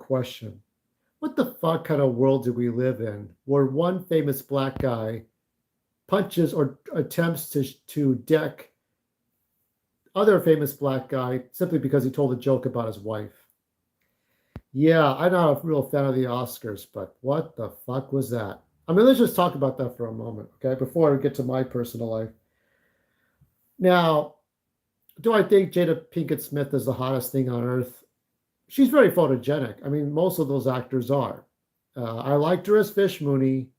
question. What the fuck kind of world do we live in where one famous black guy punches or attempts to deck other famous black guy simply because he told a joke about his wife? Yeah, I'm not a real fan of the Oscars, but what the fuck was that? I mean, let's just talk about that for a moment, okay? Before I get to my personal life. Now, do I think Jada Pinkett Smith is the hottest thing on earth? She's very photogenic. I mean, most of those actors are. I liked her as Fish Mooney.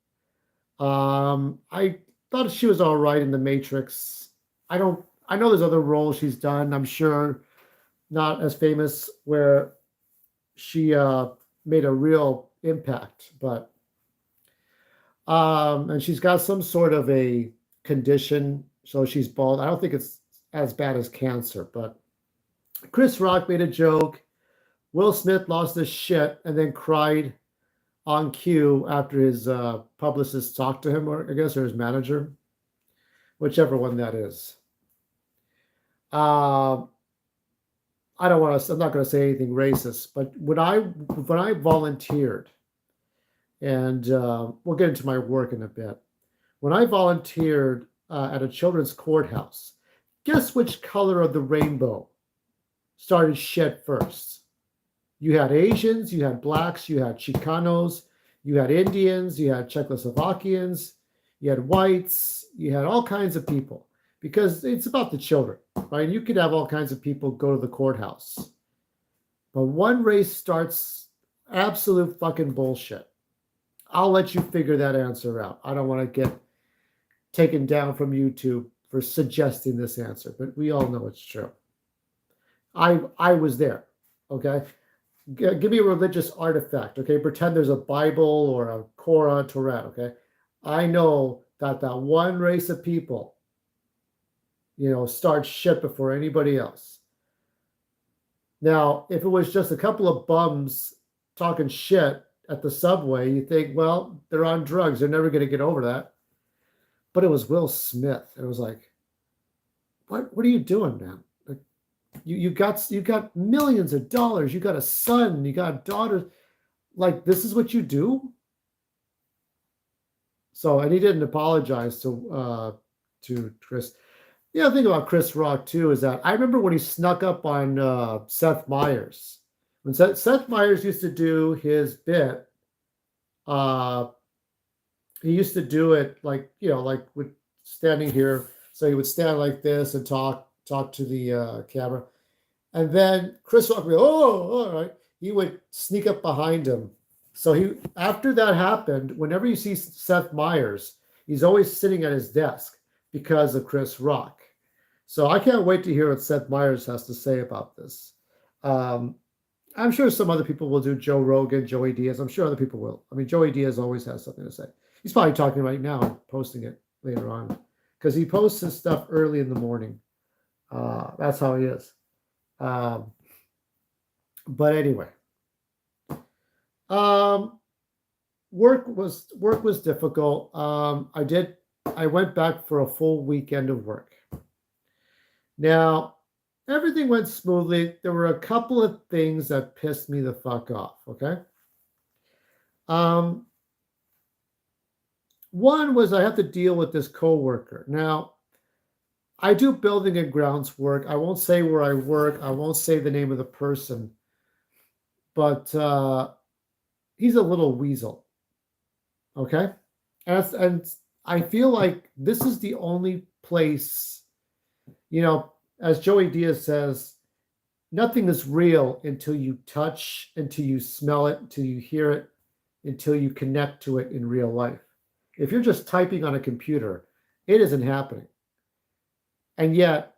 I thought she was all right in The Matrix. I don't. I know there's other roles she's done. I'm sure not as famous where she made a real impact, but and she's got some sort of a condition, so she's bald. I don't think it's as bad as cancer, but Chris Rock made a joke. Will Smith lost his shit and then cried on cue after his publicist talked to him, or I guess, or his manager, whichever one that is. Uh, I don't want to. I'm not going to say anything racist, but when I volunteered, and we'll get into my work in a bit. When I volunteered at a children's courthouse, guess which color of the rainbow started shit first? You had Asians, you had blacks, you had Chicanos, you had Indians, you had Czechoslovakians, you had whites, you had all kinds of people because it's about the children, right? You could have all kinds of people go to the courthouse. But one race starts absolute fucking bullshit. I'll let you figure that answer out. I don't want to get taken down from YouTube for suggesting this answer, but we all know it's true. I was there, okay? Give me a religious artifact, okay? Pretend there's a Bible or a Korah, Torah, okay? I know that one race of people, starts shit before anybody else. Now, if it was just a couple of bums talking shit at the subway, you think, well, they're on drugs. They're never going to get over that. But it was Will Smith. And it was like, what are you doing, man? Like, you got millions of dollars. You got a son. You got daughters. Like, this is what you do? So, and he didn't apologize to Chris. The other thing about Chris Rock, too, is that I remember when he snuck up on Seth Meyers. When Seth Meyers used to do his bit, he used to do it like with standing here. So he would stand like this and talk to the camera. And then Chris Rock would go, oh, all right. He would sneak up behind him. So after that happened, whenever you see Seth Meyers, he's always sitting at his desk because of Chris Rock. So I can't wait to hear what Seth Meyers has to say about this. I'm sure some other people will do Joe Rogan, Joey Diaz. I'm sure other people will. I mean, Joey Diaz always has something to say. He's probably talking right now and posting it later on because he posts his stuff early in the morning. That's how he is. But anyway, work was difficult. I went back for a full weekend of work. Now, everything went smoothly. There were a couple of things that pissed me the fuck off, okay? One was I have to deal with this coworker. Now, I do building and grounds work. I won't say where I work. I won't say the name of the person. But he's a little weasel, okay? And I feel like this is the only place, as Joey Diaz says, nothing is real until you touch, until you smell it, until you hear it, until you connect to it in real life. If you're just typing on a computer, it isn't happening. And yet,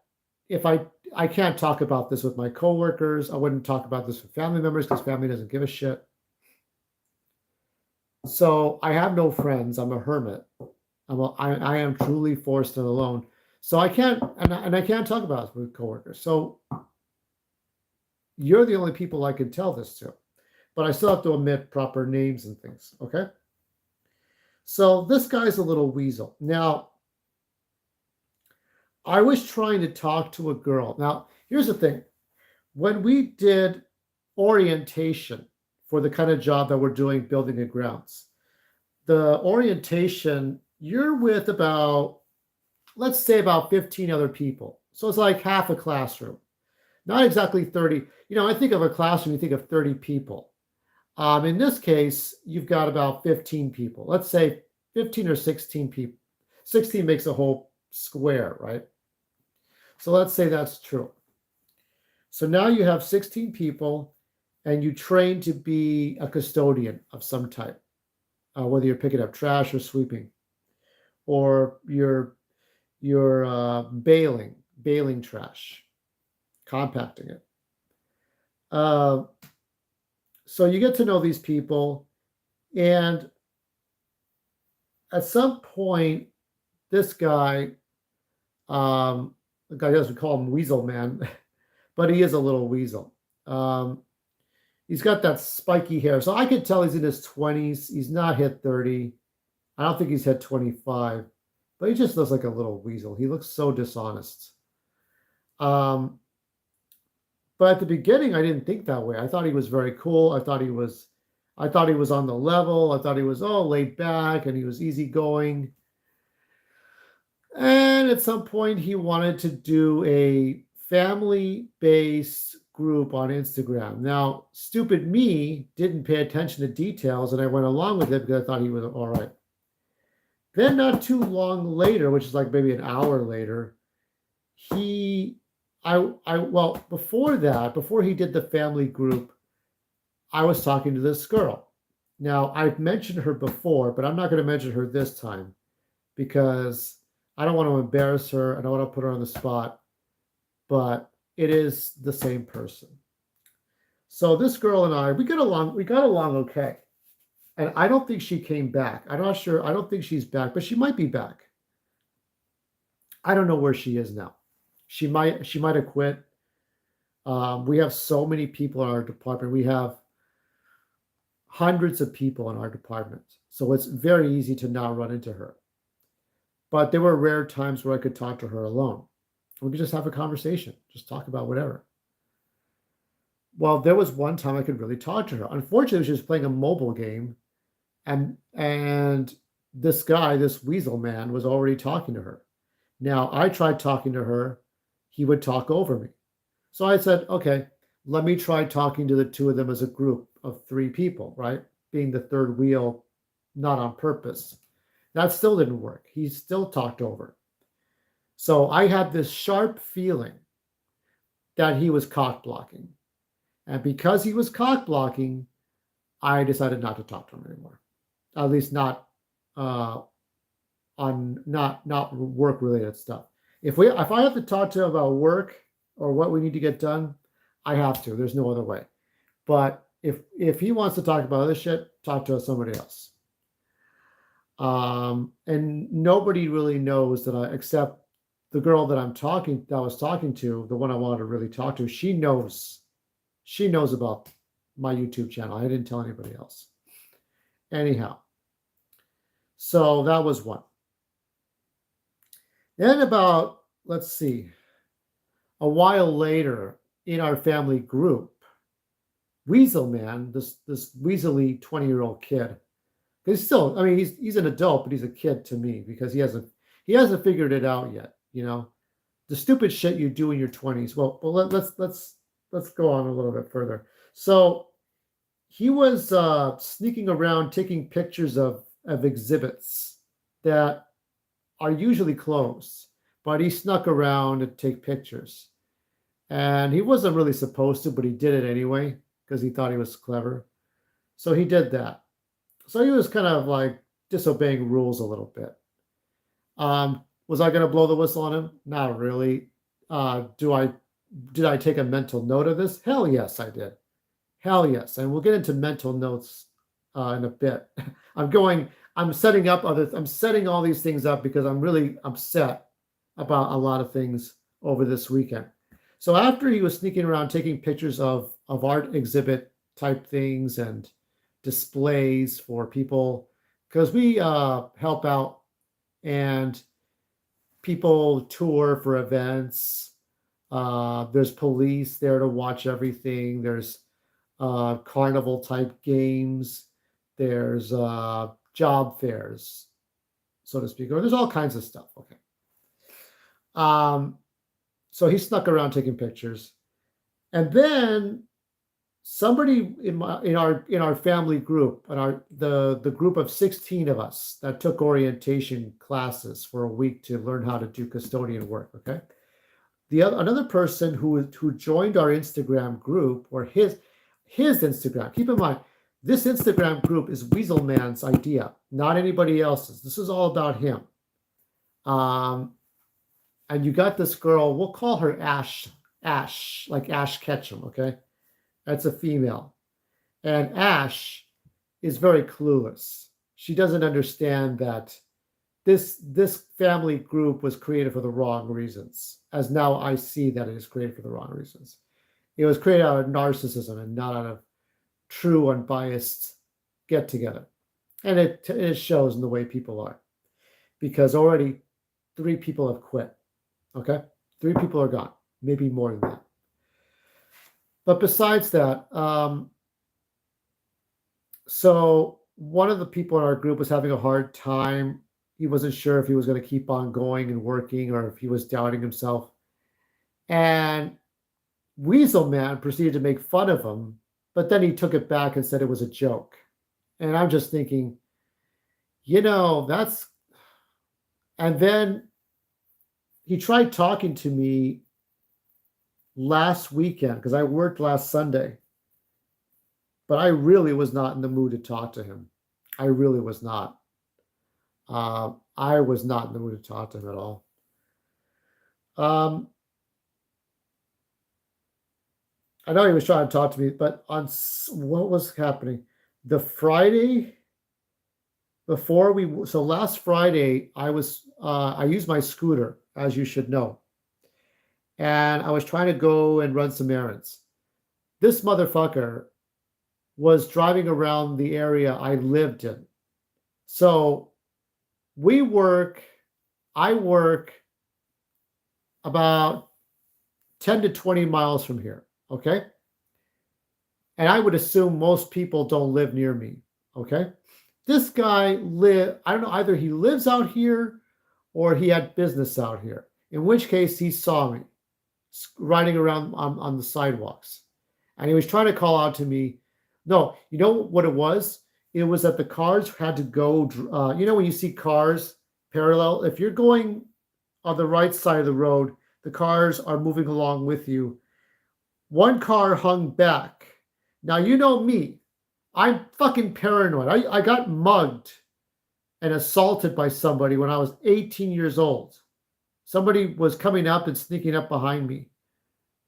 if I can't talk about this with my coworkers, I wouldn't talk about this with family members because family doesn't give a shit. So I have no friends. I'm a hermit. I am truly forced and alone. So I can't, and I can't talk about it with coworkers. So you're the only people I can tell this to, but I still have to omit proper names and things. Okay. So this guy's a little weasel. Now, I was trying to talk to a girl. Now, here's the thing. When we did orientation for the kind of job that we're doing, building the grounds. The orientation, you're with about, let's say about 15 other people. So it's like half a classroom, not exactly 30. I think of a classroom, you think of 30 people. In this case, you've got about 15 people. Let's say 15 or 16 people. 16 makes a whole square, right? So let's say that's true. So now you have 16 people and you train to be a custodian of some type, whether you're picking up trash or sweeping, or you're baling trash, compacting it. Uh, so you get to know these people, and at some point, this guy, the guy doesn't call him Weasel Man, but he is a little weasel. He's got that spiky hair, so I could tell he's in his 20s. He's not hit 30. I don't think he's hit 25, but he just looks like a little weasel. He looks so dishonest. Um, but at the beginning, I didn't think that way. I thought he was very cool. I thought he was on the level. I thought he was all laid back and he was easygoing. And at some point, he wanted to do a family-based group on Instagram. Now, stupid me didn't pay attention to details, and I went along with it because I thought he was all right. Then, not too long later, which is like maybe an hour later, well, before that, before he did the family group, I was talking to this girl. Now, I've mentioned her before, but I'm not going to mention her this time because I don't want to embarrass her. I don't want to put her on the spot, but it is the same person. So this girl and I, we got along okay. And I don't think she came back. I'm not sure. I don't think she's back, but she might be back. I don't know where she is now. She might have quit. We have so many people in our department. We have hundreds of people in our department. So it's very easy to not run into her. But there were rare times where I could talk to her alone. We could just have a conversation, just talk about whatever. Well, there was one time I could really talk to her. Unfortunately, she was playing a mobile game, and this guy, this weasel man, was already talking to her. Now, I tried talking to her. He would talk over me. So I said, okay, let me try talking to the two of them as a group of three people, right? Being the third wheel, not on purpose. That still didn't work. He still talked over. So I had this sharp feeling that he was cock blocking. And because he was cock blocking, I decided not to talk to him anymore. At least not uh, on not work related stuff. If I have to talk to him about work or what we need to get done, I have to. There's no other way. But if he wants to talk about other shit, talk to somebody else. And nobody really knows except the girl that I was talking to, the one I wanted to really talk to. She knows about my YouTube channel. I didn't tell anybody else. Anyhow, so that was one. Then about, let's see, a while later in our family group, Weasel Man, this weaselly 20-year-old kid, he's still, I mean, he's an adult, but he's a kid to me because he hasn't figured it out yet. The stupid shit you do in your 20s. Well, let's go on a little bit further. So he was sneaking around taking pictures of exhibits that are usually closed, but he snuck around to take pictures. And he wasn't really supposed to, but he did it anyway because he thought he was clever. So he did that. So he was kind of like disobeying rules a little bit. Was I going to blow the whistle on him? Not really. Did I take a mental note of this? Hell yes, I did. Hell yes. And we'll get into mental notes in a bit. I'm setting all these things up because I'm really upset about a lot of things over this weekend. So after he was sneaking around taking pictures of art exhibit type things and displays for people, because we help out and people tour for events. There's police there to watch everything. There's carnival type games. There's job fairs, so to speak, or there's all kinds of stuff. Okay. Um, so he snuck around taking pictures, and then somebody in our family group, and the group of 16 of us that took orientation classes for a week to learn how to do custodian work. Okay. Another person who joined our Instagram group, or his Instagram. Keep in mind, this Instagram group is Weasel Man's idea, not anybody else's. This is all about him. And you got this girl. We'll call her Ash, like Ash Ketchum. Okay, that's a female, and Ash is very clueless. She doesn't understand that this family group was created for the wrong reasons, as now I see that it is created for the wrong reasons. It was created out of narcissism and not out of true unbiased get together, and it shows in the way people are, because already 3 people have quit. Okay, 3 people are gone, maybe more than that. But besides that, so one of the people in our group was having a hard time. He wasn't sure if he was going to keep on going and working, or if he was doubting himself. And Weasel Man proceeded to make fun of him, but then he took it back and said it was a joke. And I'm just thinking, that's. And then he tried talking to me last weekend, because I worked last Sunday, but I really was not in the mood to talk to him. I really was not. I was not in the mood to talk to him at all. I know he was trying to talk to me, but what was happening? The Friday before so last Friday, I used my scooter, as you should know, and I was trying to go and run some errands. This motherfucker was driving around the area I lived in. So I work about 10 to 20 miles from here, okay? And I would assume most people don't live near me, okay? This guy I don't know, either he lives out here or he had business out here, in which case he saw me riding around on the sidewalks. And he was trying to call out to me. No, you know what it was? It was that the cars had to go, when you see cars parallel, if you're going on the right side of the road, the cars are moving along with you. One car hung back. Now, you know me. I'm fucking paranoid. I got mugged and assaulted by somebody when I was 18 years old. Somebody was coming up and sneaking up behind me.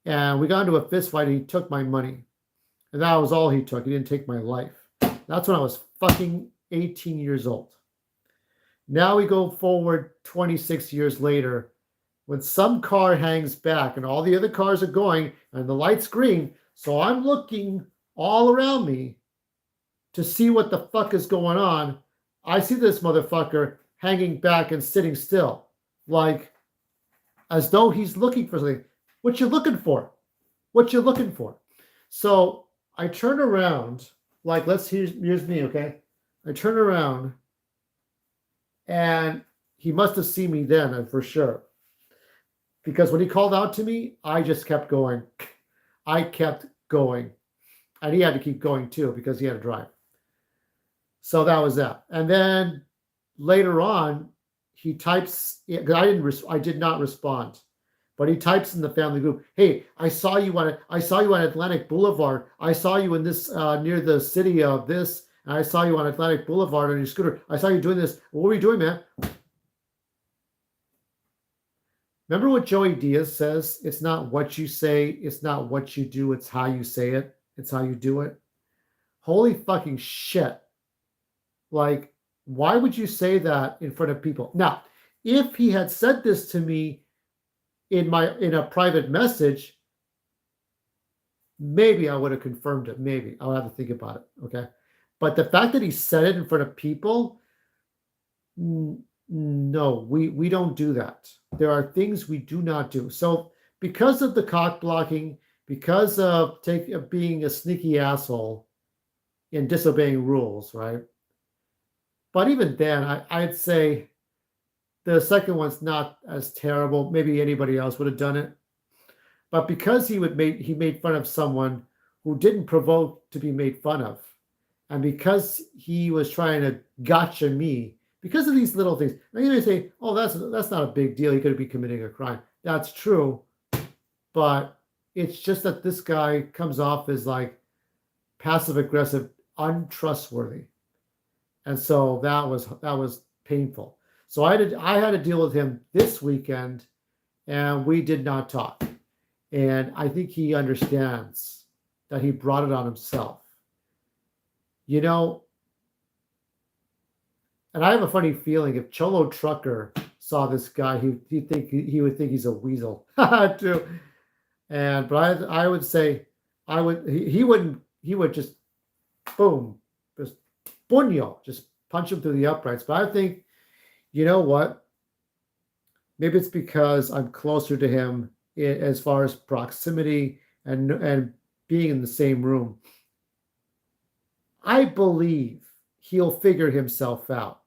And we got into a fist fight and he took my money. And that was all he took. He didn't take my life. That's when I was fucking 18 years old. Now we go forward 26 years later, when some car hangs back and all the other cars are going and the light's green. So I'm looking all around me to see what the fuck is going on. I see this motherfucker hanging back and sitting still, like as though he's looking for something. What you looking for? What you looking for? So I turn around, like, here's me, okay? I turn around, and he must have seen me then, for sure. Because when he called out to me, I just kept going. I kept going. And he had to keep going too, because he had to drive. So that was that. And then later on, he types, I did not respond. But he types in the family group, "Hey, I saw you on Atlantic Boulevard. I saw you in this near the city of this, and I saw you on Atlantic Boulevard on your scooter. I saw you doing this. What were you doing, man?" Remember what Joey Diaz says? It's not what you say, it's not what you do, it's how you say it. It's how you do it. Holy fucking shit. Like, why would you say that in front of people? Now, if he had said this to me in a private message, maybe I would have confirmed it. Maybe I'll have to think about it. Okay. But the fact that he said it in front of people, no, we don't do that. There are things we do not do. So because of the cock blocking, because of being a sneaky asshole and disobeying rules, right? But even then, I'd say the second one's not as terrible. Maybe anybody else would have done it. But because he made fun of someone who didn't provoke to be made fun of, and because he was trying to gotcha me because of these little things. Now you may say, "Oh, that's not a big deal. He could be committing a crime." That's true, but it's just that this guy comes off as like passive aggressive, untrustworthy, and so that was painful. So I had to deal with him this weekend, and we did not talk. And I think he understands that he brought it on himself. You know, and I have a funny feeling if Cholo Trucker saw this guy, he would think he's a weasel too. And but I would say he would just boom, just punyo, just punch him through the uprights. But I think, you know what? Maybe it's because I'm closer to him as far as proximity and being in the same room. I believe he'll figure himself out.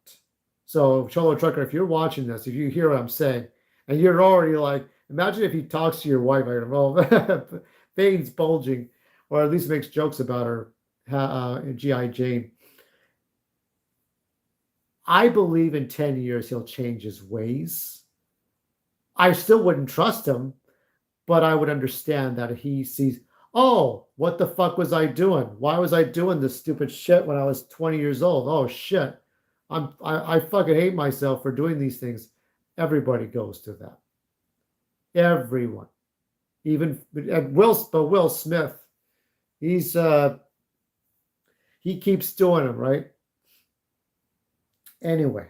So, Cholo Trucker, if you're watching this, if you hear what I'm saying, and you're already like, imagine if he talks to your wife, I don't know, veins bulging, or at least makes jokes about her, G.I. Jane. I believe in 10 years he'll change his ways. I still wouldn't trust him, but I would understand that if he sees, oh, what the fuck was I doing? Why was I doing this stupid shit when I was 20 years old? Oh shit. I fucking hate myself for doing these things. Everybody goes to that. Everyone. Even Will Smith, he keeps doing them, right? Anyway.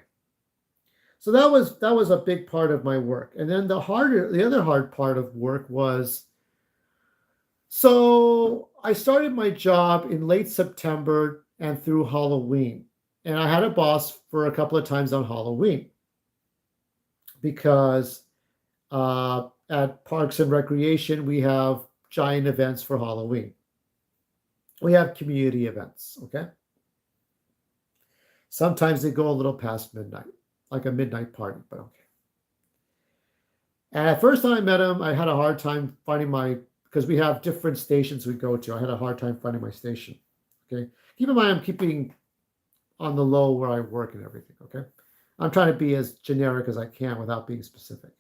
So that was a big part of my work. And then the other hard part of work was, so I started my job in late September and through Halloween. And I had a boss for a couple of times on Halloween because at Parks and Recreation, we have giant events for Halloween. We have community events, okay? Sometimes they go a little past midnight, like a midnight party, but okay. And at first time I met him, I had a hard time finding because we have different stations we go to. I had a hard time finding my station, okay? Keep in mind, I'm keeping on the low where I work and everything, okay? I'm trying to be as generic as I can without being specific.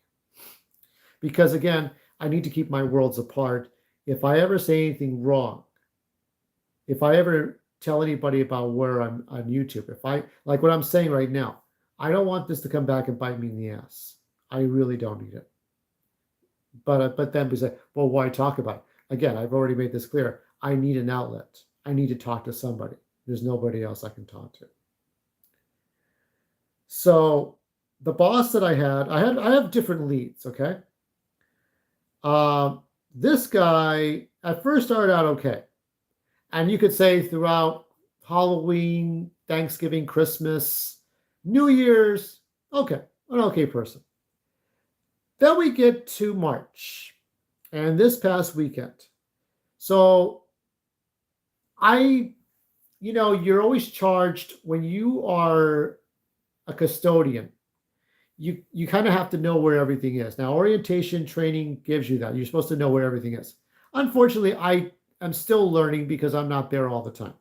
Because again, I need to keep my worlds apart. If I ever say anything wrong, if I ever tell anybody about where I'm on YouTube, if I, like what I'm saying right now, I don't want this to come back and bite me in the ass. I really don't need it. But then we say, well, why talk about it? Again, I've already made this clear. I need an outlet. I need to talk to somebody. There's nobody else I can talk to. So the boss that I have different leads, okay? This guy at first started out okay. And you could say throughout Halloween, Thanksgiving, Christmas, New Year's, okay, an okay person. Then we get to March and this past weekend. So you're always charged when you are a custodian. You kind of have to know where everything is. Now, orientation training gives you that. You're supposed to know where everything is. Unfortunately, I am still learning because I'm not there all the time.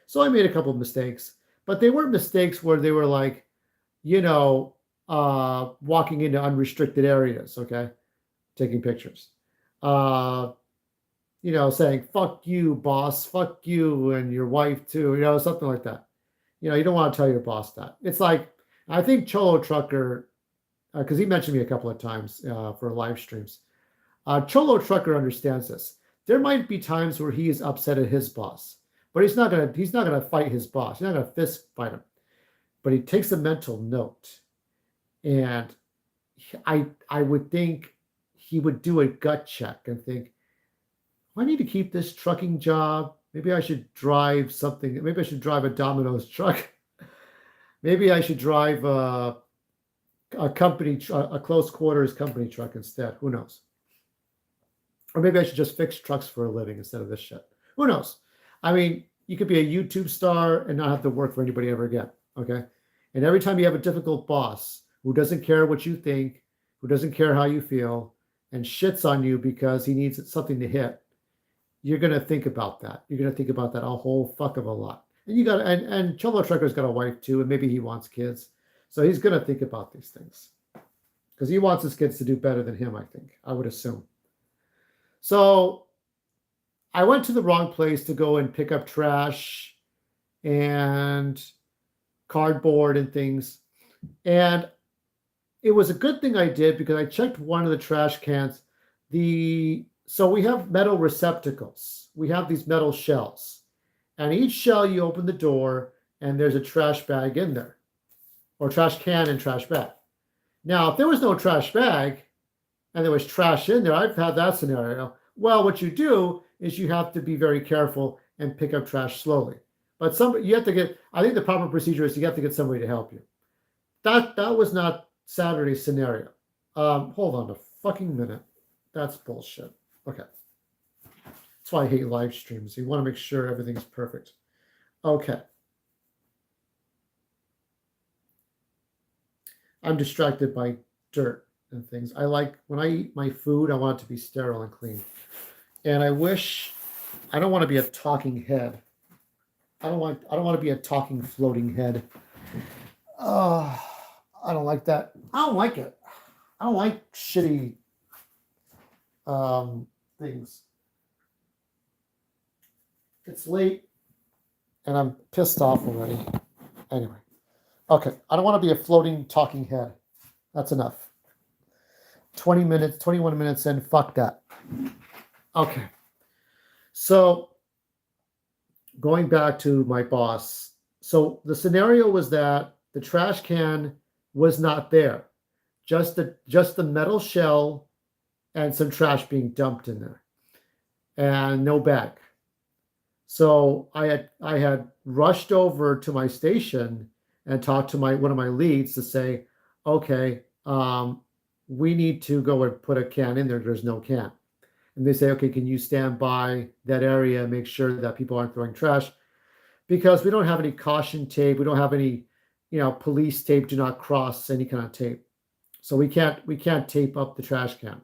So I made a couple of mistakes, but they weren't mistakes where they were like, walking into unrestricted areas, okay, taking pictures. Saying, fuck you, boss, fuck you and your wife too, something like that. You don't want to tell your boss that. It's like, I think Cholo Trucker, because he mentioned me a couple of times for live streams. Cholo Trucker understands this. There might be times where he is upset at his boss, but he's not gonna fight his boss. He's not gonna fist fight him, but he takes a mental note, and I would think he would do a gut check and think, I need to keep this trucking job. Maybe I should drive something. Maybe I should drive a Domino's truck. Maybe I should drive a close quarters company truck instead. Who knows? Or maybe I should just fix trucks for a living instead of this shit. Who knows? I mean, you could be a YouTube star and not have to work for anybody ever again. Okay. And every time you have a difficult boss who doesn't care what you think, who doesn't care how you feel, and shits on you because he needs something to hit, you're gonna think about that. You're gonna think about that a whole fuck of a lot. And you got and Cholo Trucker's got a wife too, and maybe he wants kids. So he's gonna think about these things. Because he wants his kids to do better than him, I think. I would assume. So I went to the wrong place to go and pick up trash and cardboard and things. And it was a good thing I did because I checked one of the trash cans. So we have metal receptacles. We have these metal shells. And each shell you open the door and there's a trash bag in there. Or trash can and trash bag. Now, if there was no trash bag and there was trash in there, I've had that scenario. Well, what you do is you have to be very careful and pick up trash slowly. But you have to get, I think the proper procedure is you have to get somebody to help you. That was not Saturday's scenario. Hold on a fucking minute. That's bullshit. Okay. That's why I hate live streams. You want to make sure everything's perfect. Okay. I'm distracted by dirt and things. When I eat my food, I want it to be sterile and clean. And I don't want to be a talking head. I don't want to be a talking floating head. I don't like that. I don't like it. I don't like shitty things. It's late and I'm pissed off already. Anyway. Okay. I don't want to be a floating talking head. That's enough. 20 minutes, 21 minutes in. Fuck that. Okay. So going back to my boss. So the scenario was that the trash can was not there. Just the metal shell and some trash being dumped in there. And no bag. So I had rushed over to my station and talked to one of my leads to say, okay, we need to go and put a can in there. There's no can. And they say, okay, can you stand by that area and make sure that people aren't throwing trash? Because we don't have any caution tape. We don't have any, police tape, do not cross, any kind of tape. So we can't tape up the trash can.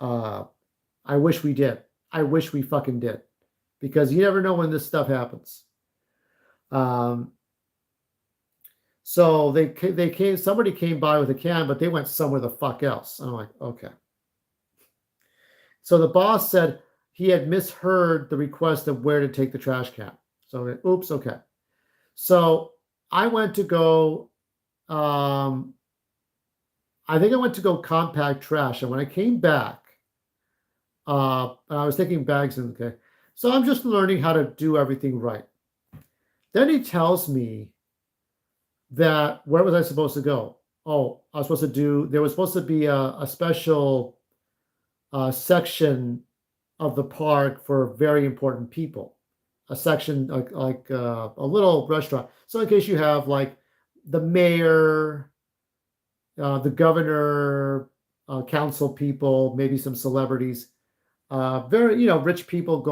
I wish we did. I wish we fucking did. Because you never know when this stuff happens. So somebody came by with a can, but they went somewhere the fuck else. And I'm like, okay. So the boss said he had misheard the request of where to take the trash can. So, oops, okay. So I went to go, I think I went to go compact trash. And when I came back, I was taking bags in, okay. So I'm just learning how to do everything right. Then he tells me that, where was I supposed to go? Oh, there was supposed to be a special section of the park for very important people. A section like a little restaurant. So in case you have like the mayor, the governor, council people, maybe some celebrities, very, rich people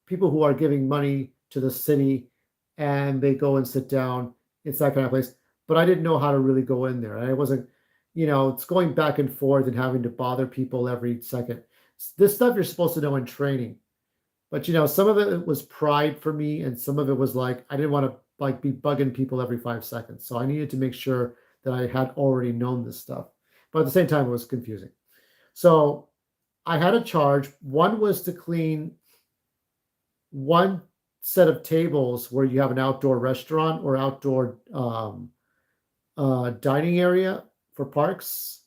who are giving money to the city and they go and sit down. It's that kind of place. But I didn't know how to really go in there. I wasn't, it's going back and forth and having to bother people every second. This stuff you're supposed to know in training. But, some of it was pride for me. And some of it was like, I didn't want to be bugging people every 5 seconds. So I needed to make sure that I had already known this stuff. But at the same time, it was confusing. So I had a charge. One was to clean one set of tables where you have an outdoor restaurant or outdoor dining area for parks.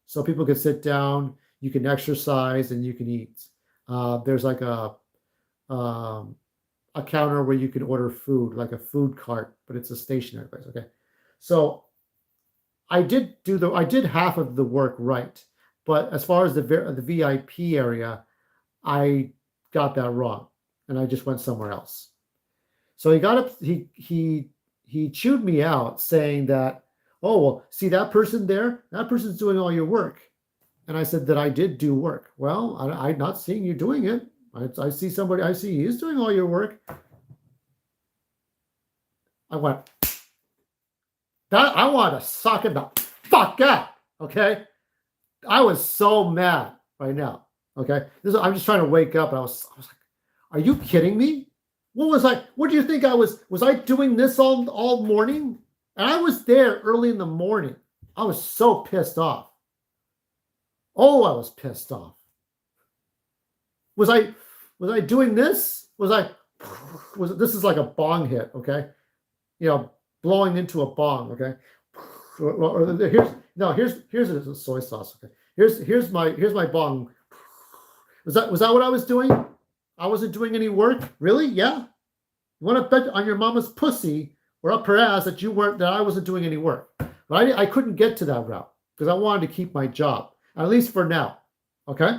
So people can sit down, you can exercise, and you can eat. There's like a counter where you can order food, like a food cart, but it's a stationary place. Okay. So I did half of the work right. But as far as the VIP area, I got that wrong, and I just went somewhere else. So he chewed me out, saying that, oh, well, see that person there? That person's doing all your work. And I said that I did do work. Well, I'm not seeing you doing it. I see somebody, I see he's doing all your work. I went, that I want to suck it the fuck up. Okay. I was so mad right now. Okay. I'm just trying to wake up. And I was like, are you kidding me? What do you think I was I doing this all morning? And I was there early in the morning. I was so pissed off. Oh, I was pissed off. Was I doing this? This is like a bong hit, okay? Blowing into a bong, okay? Here's a soy sauce, okay? Here's my bong. Was that what I was doing? I wasn't doing any work? Really? Yeah. You want to bet on your mama's pussy or up her ass that I wasn't doing any work. But I couldn't get to that route because I wanted to keep my job, at least for now. Okay?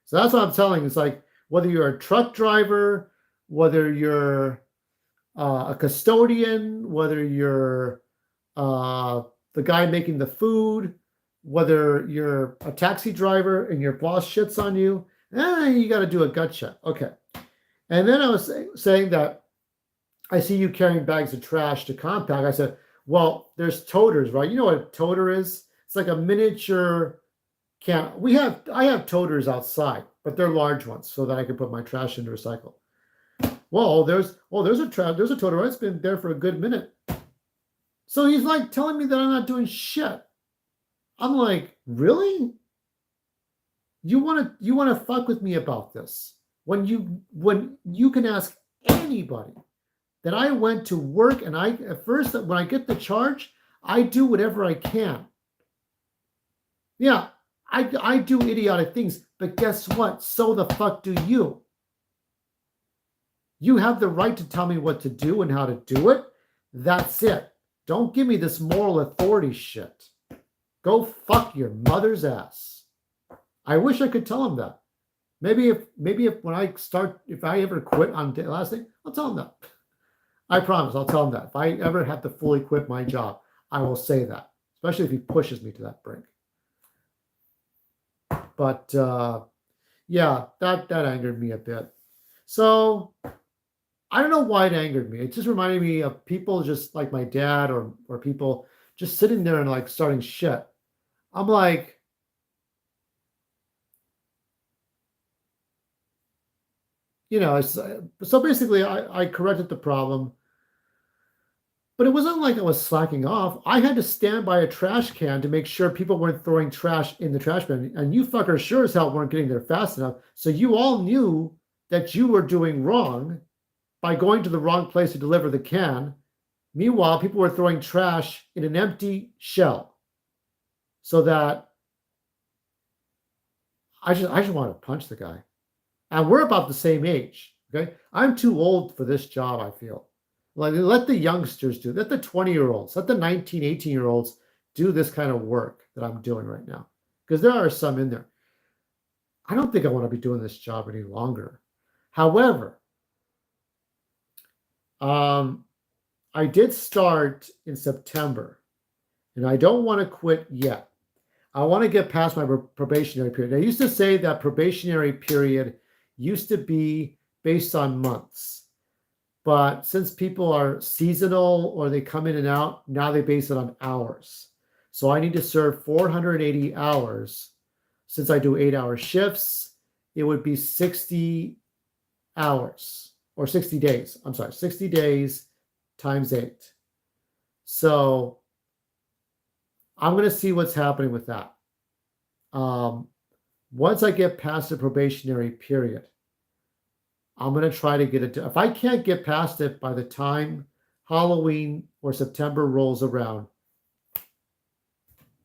So that's what I'm telling you. It's like whether you're a truck driver, whether you're a custodian, whether you're the guy making the food, whether you're a taxi driver and your boss shits on you, you got to do a gut check. Okay. And then I was saying that I see you carrying bags of trash to compact. I said, well, there's toters, right? You know what a toter is? It's like a miniature can. I have toters outside, but they're large ones so that I can put my trash in to recycle. Well, there's a toter, right? It's been there for a good minute. So he's like telling me that I'm not doing shit. I'm like, really? You want to fuck with me about this? When you can ask anybody that I went to work, and when I get the charge, I do whatever I can. Yeah, I do idiotic things, but guess what? So the fuck do you. You have the right to tell me what to do and how to do it. That's it. Don't give me this moral authority shit. Go fuck your mother's ass. I wish I could tell him that. Maybe if I ever quit on the last thing, I'll tell him that. I promise, I'll tell him that. If I ever have to fully quit my job, I will say that, especially if he pushes me to that brink. But yeah, that angered me a bit. So I don't know why it angered me. It just reminded me of people just like my dad or people just sitting there and like starting shit. I'm like, so basically I corrected the problem, but it wasn't like I was slacking off. I had to stand by a trash can to make sure people weren't throwing trash in the trash bin. And you fuckers sure as hell weren't getting there fast enough. So you all knew that you were doing wrong by going to the wrong place to deliver the can. Meanwhile, people were throwing trash in an empty shell. So that I just want to punch the guy. And we're about the same age. Okay. I'm too old for this job, I feel. Like, let the youngsters do it. Let the 20-year-olds, let the 19, 18-year-olds do this kind of work that I'm doing right now. Because there are some in there. I don't think I want to be doing this job any longer. However, I did start in September, and I don't want to quit yet. I want to get past my probationary period. I used to say that probationary period used to be based on months. But since people are seasonal or they come in and out, now they base it on hours. So I need to serve 480 hours. Since I do 8-hour shifts, it would be 60 hours or 60 days. I'm sorry, 60 days times 8. So I'm going to see what's happening with that. Once I get past the probationary period, I'm going to try to get it. If I can't get past it by the time Halloween or September rolls around,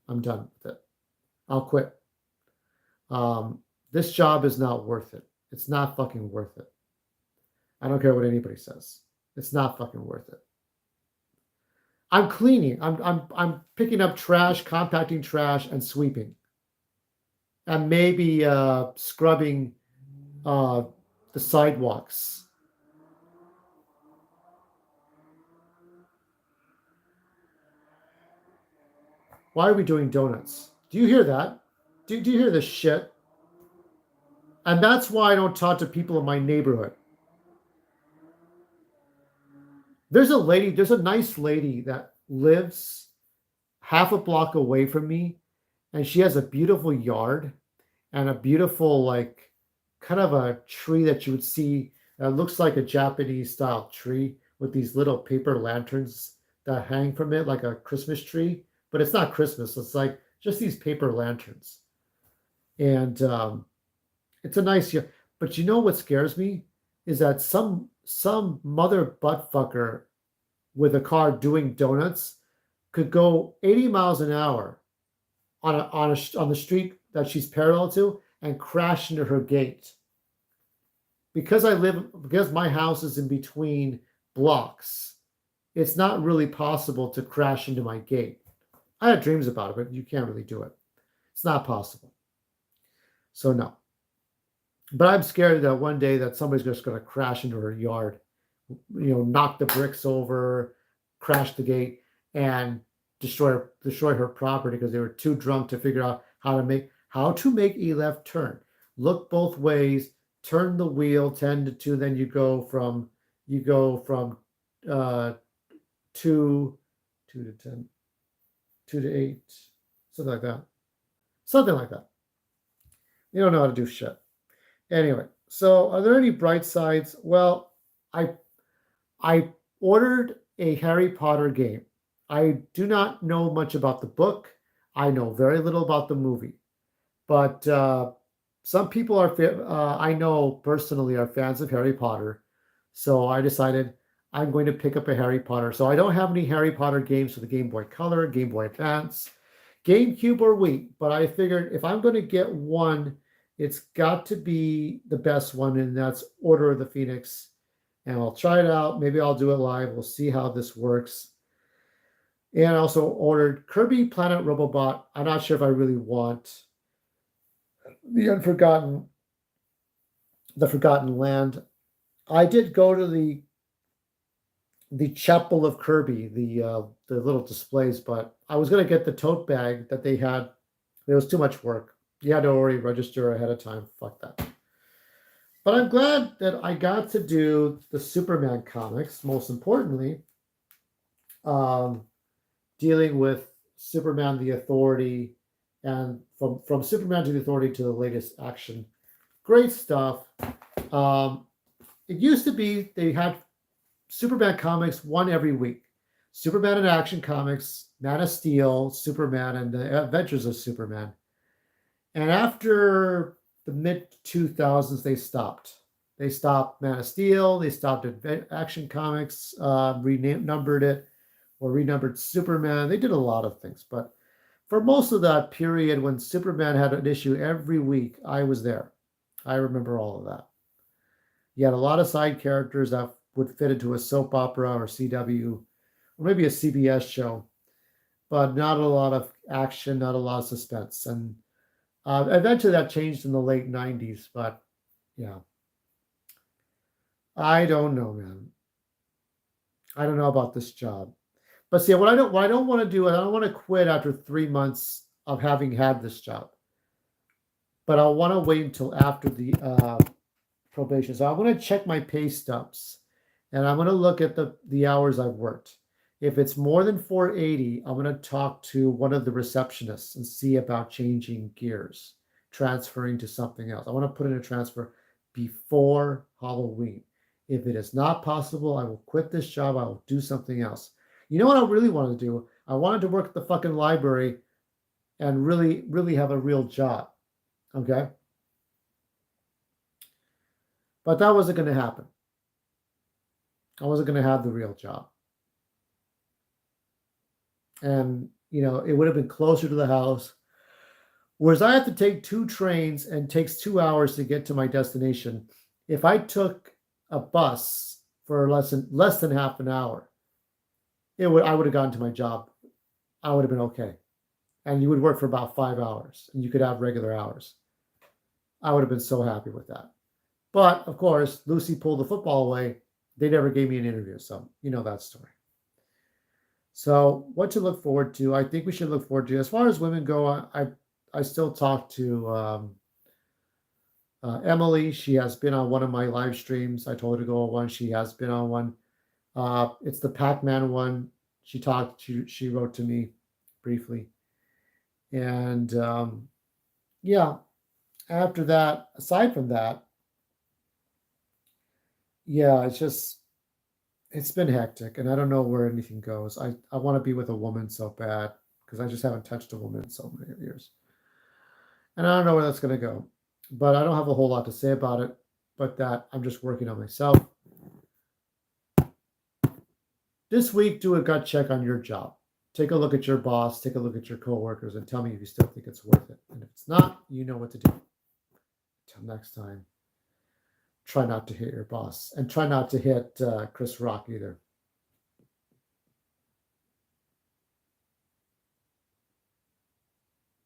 I'm done with it. I'll quit. This job is not worth it. It's not fucking worth it. I don't care what anybody says. It's not fucking worth it. I'm cleaning. I'm picking up trash, compacting trash, and sweeping, and maybe scrubbing the sidewalks. Why are we doing donuts? Do you hear that? Do you hear this shit? And that's why I don't talk to people in my neighborhood. There's a nice lady that lives half a block away from me, and she has a beautiful yard and a beautiful, like, kind of a tree that you would see that looks like a Japanese style tree with these little paper lanterns that hang from it like a Christmas tree, but it's not Christmas. It's like just these paper lanterns. And it's a nice, but you know what scares me is that some mother butt fucker with a car doing donuts could go 80 miles an hour on the street that she's parallel to and crash into her gate. Because my house is in between blocks, it's not really possible to crash into my gate. I had dreams about it, but you can't really do it. It's not possible. So no. But I'm scared that one day that somebody's just going to crash into her yard, knock the bricks over, crash the gate, and destroy her property because they were too drunk to figure out how to make a left turn. Look both ways, turn the wheel 10 to 2, then you go from 2 to 10, 2 to 8, something like that. Something like that. You don't know how to do shit. Anyway, so are there any bright sides? Well, I I ordered a Harry Potter game. I do not know much about the book. I know very little about the movie, but some people I know personally are fans of Harry Potter. So I decided I'm going to pick up a Harry Potter. So I don't have any Harry Potter games for the Game Boy Color, Game Boy Advance, GameCube, or Wii. But I figured if I'm going to get one, it's got to be the best one, and that's Order of the Phoenix. And I'll try it out. Maybe I'll do it live. We'll see how this works. And I also ordered Kirby Planet Robobot. I'm not sure if I really want the Forgotten Land. I did go to the Chapel of Kirby, the little displays, but I was gonna get the tote bag that they had. It was too much work. You had to already register ahead of time. Fuck that. But I'm glad that I got to do the Superman comics. Most importantly, um, dealing with Superman the Authority, and from Superman to the Authority to the latest action. Great stuff. Um, it used to be they had Superman comics one every week. Superman and Action Comics, Man of Steel, Superman, and the Adventures of Superman. And after the mid 2000s, they stopped. They stopped Man of Steel. They stopped Action Comics, renumbered it, or renumbered Superman. They did a lot of things. But for most of that period, when Superman had an issue every week, I was there. I remember all of that. You had a lot of side characters that would fit into a soap opera or CW, or maybe a CBS show, but not a lot of action, not a lot of suspense. And eventually that changed in the late 90s, but yeah. I don't know, man. I don't know about this job. But see, what I don't want to do, I don't want to quit after 3 months of having had this job. But I want to wait until after the probation. So I'm going to check my pay stubs, and I'm going to look at the hours I've worked. If it's more than 480, I'm going to talk to one of the receptionists and see about changing gears, transferring to something else. I want to put in a transfer before Halloween. If it is not possible, I will quit this job. I will do something else. You know what I really want to do? I wanted to work at the fucking library and really, really have a real job. Okay? But that wasn't going to happen. I wasn't going to have the real job. And, it would have been closer to the house. Whereas I have to take 2 trains and it takes 2 hours to get to my destination. If I took a bus for less than half an hour, I would have gotten to my job. I would have been okay. And you would work for about 5 hours and you could have regular hours. I would have been so happy with that. But of course, Lucy pulled the football away. They never gave me an interview. So you know that story. So what to look forward to? I think we should look forward to, as far as women go, I I still talk to Emily. She has been on one of my live streams. I told her to go on one. She has been on one. It's the Pac-Man one. She wrote to me briefly. And yeah, after that, aside from that, yeah, it's been hectic and I don't know where anything goes. I want to be with a woman so bad because I just haven't touched a woman in so many years. And I don't know where that's going to go. But I don't have a whole lot to say about it, but that I'm just working on myself. This week, do a gut check on your job. Take a look at your boss, take a look at your coworkers, and tell me if you still think it's worth it. And if it's not, you know what to do. Until next time, try not to hit your boss and try not to hit Chris Rock either.